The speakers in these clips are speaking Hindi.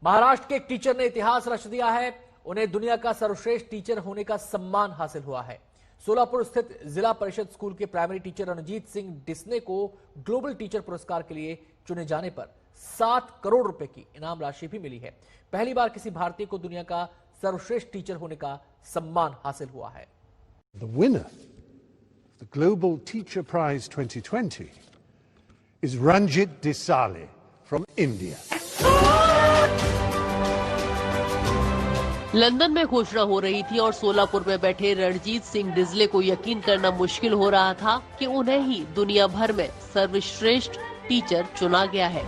महाराष्ट्र के एक टीचर ने इतिहास रच दिया है। उन्हें दुनिया का सर्वश्रेष्ठ टीचर होने का सम्मान हासिल हुआ है। सोलापुर स्थित जिला परिषद स्कूल के प्राइमरी टीचर रणजीत सिंह डिसने को ग्लोबल टीचर पुरस्कार के लिए चुने जाने पर 7 करोड़ रुपए की इनाम राशि भी मिली है। पहली बार किसी भारतीय को दुनिया का सर्वश्रेष्ठ टीचर होने का सम्मान हासिल हुआ है। The winner of the Global Teacher Prize 2020 is Ranjit Desale from India. London में घोषणा हो रही थी और सोलापुर में बैठे रणजीत सिंह डिसले को यकीन करना मुश्किल हो रहा था कि उन्हें ही दुनिया भर में सर्वश्रेष्ठ टीचर चुना गया है।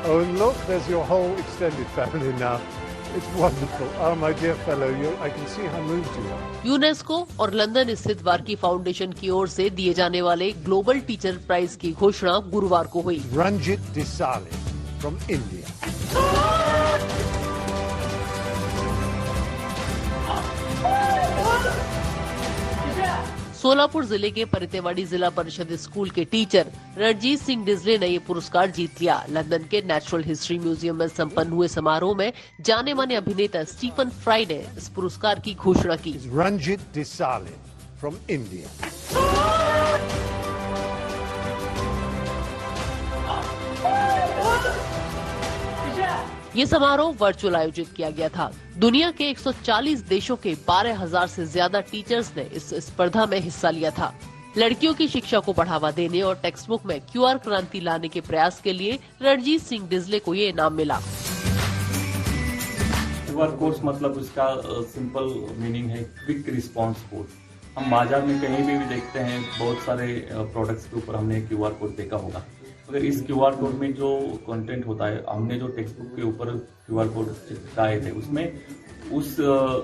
Oh, look, there's your whole extended family now. It's wonderful. Oh, my dear fellow, I can see how moved you are. UNESCO और लंदन स्थित वार्की फाउंडेशन की ओर से दिए जाने वाले ग्लोबल टीचर प्राइज की घोषणा गुरुवार को हुई। Ranjit Desale from India. Solapur जिले के परितेवाड़ी जिला परिषद स्कूल के टीचर रणजीत सिंह डिसले ने ये पुरस्कार जीत लिया। लंदन के नेचुरल हिस्ट्री म्यूजियम में संपन्न हुए समारोह में जाने माने अभिनेता स्टीफन फ्राई ने इस पुरस्कार की घोषणा की। Ranjit Desale from India. ये समारोह वर्चुअल आयोजित किया गया था। दुनिया के 140 देशों के 12,000 से ज्यादा टीचर्स ने इस स्पर्धा में हिस्सा लिया था। लड़कियों की शिक्षा को बढ़ावा देने और टेक्स्ट बुक में QR क्रांति लाने के प्रयास के लिए रणजीत सिंह डिसले को ये इनाम मिला। QR कोर्स मतलब उसका सिंपल मीनिंग है क्विक रिस्पांस कोड। हम बाजार में कहीं भी देखते हैं, बहुत सारे प्रोडक्ट्स के ऊपर हमने QR कोड देखा होगा। अगर इस QR कोड में जो कंटेंट होता है, हमने जो टेक्स्ट बुक के ऊपर QR कोड चिपकाए थे, उसमें उस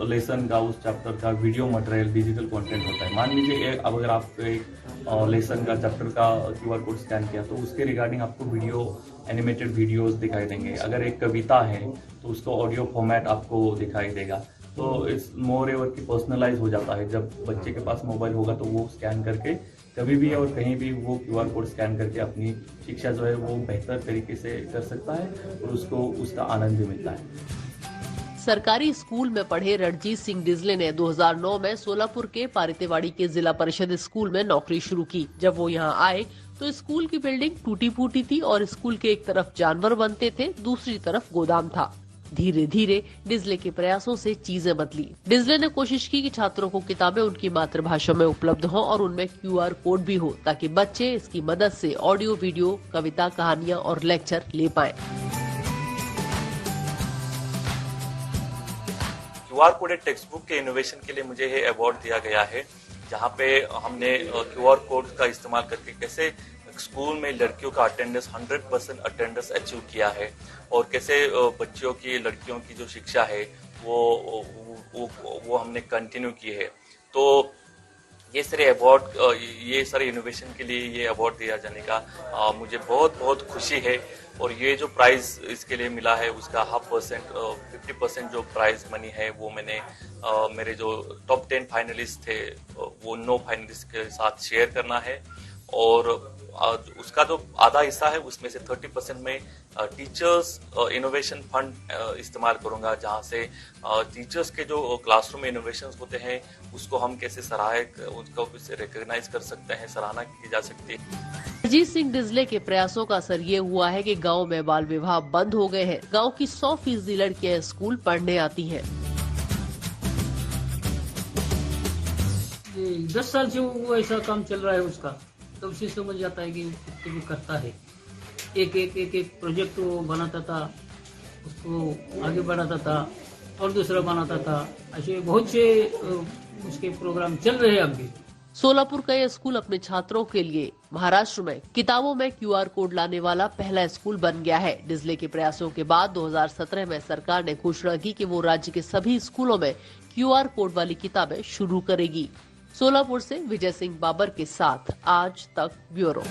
लेसन का, उस चैप्टर का वीडियो मटेरियल, डिजिटल कंटेंट होता है। मान लीजिए अब अगर आप एक लेसन का, चैप्टर का QR कोड स्कैन किया तो उसके रिगार्डिंग आपको वीडियो, एनिमेटेड वीडियोस दिखाई देंगे। अगर एक कविता है तो उसका ऑडियो फॉर्मेट आपको दिखाई देगा। तो इस मोर एवर की पर्सनलाइज हो जाता है। जब बच्चे के पास मोबाइल होगा तो वो स्कैन करके कभी भी और कहीं भी वो QR कोड स्कैन करके अपनी शिक्षा जो है वो बेहतर तरीके से कर सकता है और उसको उसका आनंद भी मिलता है। सरकारी स्कूल में पढ़े रणजीत सिंह डिसले ने 2009 में सोलापुर के पारितेवाड़ी के जिला परिषद स्कूल में नौकरी शुरू की। जब वो यहाँ आए तो स्कूल की बिल्डिंग टूटी फूटी थी और स्कूल के एक तरफ जानवर बनते थे, दूसरी तरफ गोदाम था। धीरे धीरे डिसले के प्रयासों से चीजें बदली। डिसले ने कोशिश की कि छात्रों को किताबें उनकी मातृभाषा में उपलब्ध हों और उनमें QR कोड भी हो, ताकि बच्चे इसकी मदद से ऑडियो, वीडियो, कविता, कहानियां और लेक्चर ले पाएं। QR कोडेड टेक्स्ट बुक के इनोवेशन के लिए मुझे ये अवार्ड दिया गया है, जहाँ पे हमने QR कोड का इस्तेमाल करके कैसे स्कूल में लड़कियों का अटेंडेंस 100% अटेंडेंस अचीव किया है और कैसे बच्चियों की, लड़कियों की जो शिक्षा है वो हमने कंटिन्यू की है। तो ये सारे अवार्ड, ये सारे इनोवेशन के लिए ये अवार्ड दिया जाने का मुझे बहुत बहुत खुशी है। और ये जो प्राइज इसके लिए मिला है उसका 50% जो प्राइज मनी है वो मैंने मेरे जो टॉप 10 फाइनलिस्ट थे वो 9 फाइनलिस्ट के साथ शेयर करना है। और उसका जो आधा हिस्सा है उसमें से 30% में टीचर्स इनोवेशन फंड इस्तेमाल करूंगा, जहां से टीचर्स के जो क्लासरूम इनोवेशंस होते हैं उसको हम कैसे उसको कैसे रिकॉग्नाइज कर सकते हैं, सराहना की जा सकती है। रणजीत सिंह डिसले के प्रयासों का असर ये हुआ है कि गांव में बाल विवाह बंद हो गए हैं। गांव की 100% लड़कियां स्कूल पढ़ने आती हैं। 10 साल से वो ऐसा काम चल रहा है उसका, तो उसे समझ जाता है कि कुछ भी करता है। एक प्रोजेक्ट वो बनाता था, उसको आगे बढ़ाता था और दूसरा बनाता था। ऐसे बहुत से उसके प्रोग्राम चल रहे हैं अभी। सोलापुर का यह स्कूल अपने छात्रों के लिए महाराष्ट्र में किताबों में QR कोड लाने वाला पहला स्कूल बन गया है। डिसले के प्रयासों के बाद 2017 में सरकार ने घोषणा की कि वो राज्य के सभी स्कूलों में QR कोड वाली किताबें शुरू करेगी। सोलापुर से विजय सिंह बाबर के साथ आज तक ब्यूरो।